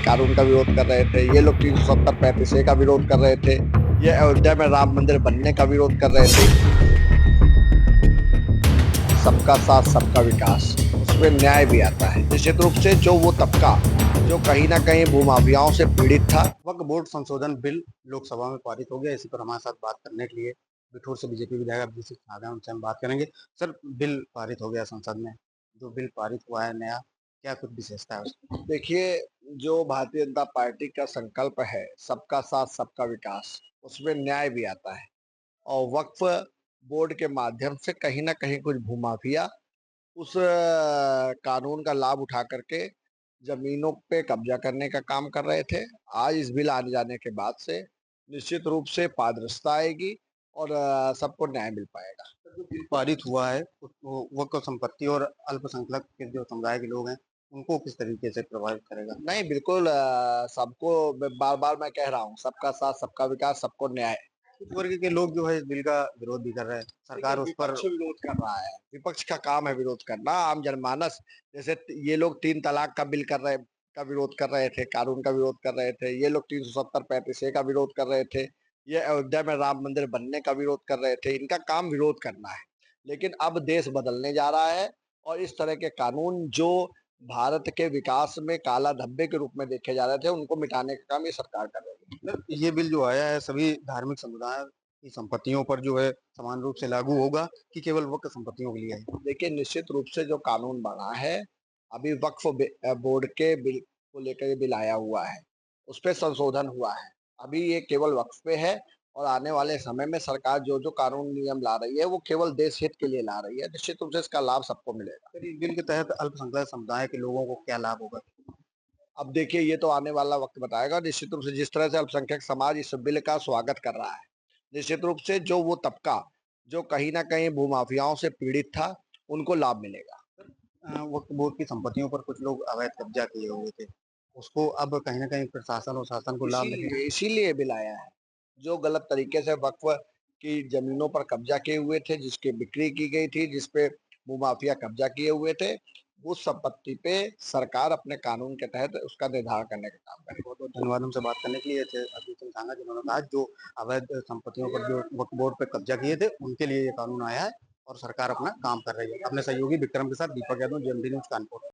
कानून का विरोध कर रहे थे, ये लोग 370-35A का विरोध कर रहे थे, ये अयोध्या में राम मंदिर बनने का विरोध कर रहे थे। सबका साथ सबका विकास, उसमें न्याय भी आता है। निश्चित रूप से जो वो तबका जो कहीं ना कहीं भूमाफियाओं से पीड़ित था। वक्फ बोर्ड संशोधन बिल लोकसभा में पारित हो गया। इसी पर हमारे साथ बात करने के लिए बिठूर से बीजेपी विधायक अभिजीत सिंह साधा, उनसे हम बात करेंगे। सर, बिल पारित हो गया संसद में, जो बिल पारित हुआ है नया, क्या कुछ विशेषता है उसकी? देखिए, जो भारतीय जनता पार्टी का संकल्प है सबका साथ सबका विकास, उसमें न्याय भी आता है। और वक्फ बोर्ड के माध्यम से कहीं ना कहीं कुछ भूमाफिया उस कानून का लाभ उठा करके जमीनों पे कब्जा करने का काम कर रहे थे। आज इस बिल आने जाने के बाद से निश्चित रूप से पारदर्शिता आएगी और सबको न्याय मिल पाएगा। जो बिल पारित हुआ है वो वक्फ संपत्ति और अल्पसंख्यक के जो समुदाय के लोग हैं, उनको किस तरीके से प्रभावित करेगा? नहीं, बिल्कुल सबको बार-बार मैं कह रहा हूँ, सबका साथ, सबका विकास, सबको न्याय। कुछ वर्ग के लोग जो है इस बिल का विरोध भी कर रहे हैं, सरकार देखिए, उस पर। विपक्ष विरोध कर रहा है, विपक्ष का काम है विरोध करना। आम जनमानस जैसे ये लोग 3 तलाक का बिल का विरोध कर रहे थे, कानून का विरोध कर रहे थे, ये लोग 370-35A का विरोध कर रहे थे, ये अयोध्या में राम मंदिर बनने का विरोध कर रहे थे। इनका काम विरोध करना है। लेकिन अब देश बदलने जा रहा है और इस तरह के कानून जो भारत के विकास में काला धब्बे के रूप में देखे जा रहे थे, उनको मिटाने का काम ये सरकार कर रही है। मतलब ये बिल जो आया है सभी धार्मिक समुदाय की संपत्तियों पर जो है समान रूप से लागू होगा, कि केवल वक्फ संपत्तियों के लिए है? देखिए, निश्चित रूप से जो कानून बना है, अभी बोर्ड के बिल को लेकर ये बिल आया हुआ है, उसपे संशोधन हुआ है। अभी ये केवल वक्फ पे है और आने वाले समय में सरकार जो-जो कानून नियम ला रही है, वो केवल देश हित के लिए ला रही है। निश्चित रूप से इसका लाभ सबको मिलेगा। फिर इस बिल के तहत अल्पसंख्यक समुदाय के लोगों को क्या लाभ होगा? अब देखिए, ये तो आने वाला वक़्त बताएगा। निश्चित रूप से जिस तरह से अल्पसंख्यक समाज इस बिल का स्वागत कर रहा है, निश्चित रूप से जो वो तबका जो कहीं न कहीं भूमाफियाओं से पीड़ित था, उनको लाभ मिलेगा। वक्फ बोर्ड की संपत्तियों पर कुछ लोग अवैध कब्जा किए हुए थे, उसको अब कहीं न कहीं प्रशासन और शासन को लाभ मिलेगा। इसीलिए बिल आया है। जो गलत तरीके से वक्फ की ज़मीनों पर कब्ज़ा किए हुए थे, जिसकी बिक्री की गई थी, जिस पे भूमाफिया कब्ज़ा किए हुए थे, उस संपत्ति पे सरकार अपने कानून के तहत उसका निर्धारण करने का काम करेगी। बहुत-बहुत धन्यवाद हमसे बात करने के लिए। थे अभिजीत सिंह सांगा, जिन्होंने कहा जो अवैध संपत्तियों पर जो वक्फ बोर्ड पे कब्जा किए थे, उनके लिए ये कानून आया है और सरकार अपना काम कर रही है। अपने सहयोगी विक्रम के साथ दीपक यादव, जेएमडी न्यूज़ कानपुर।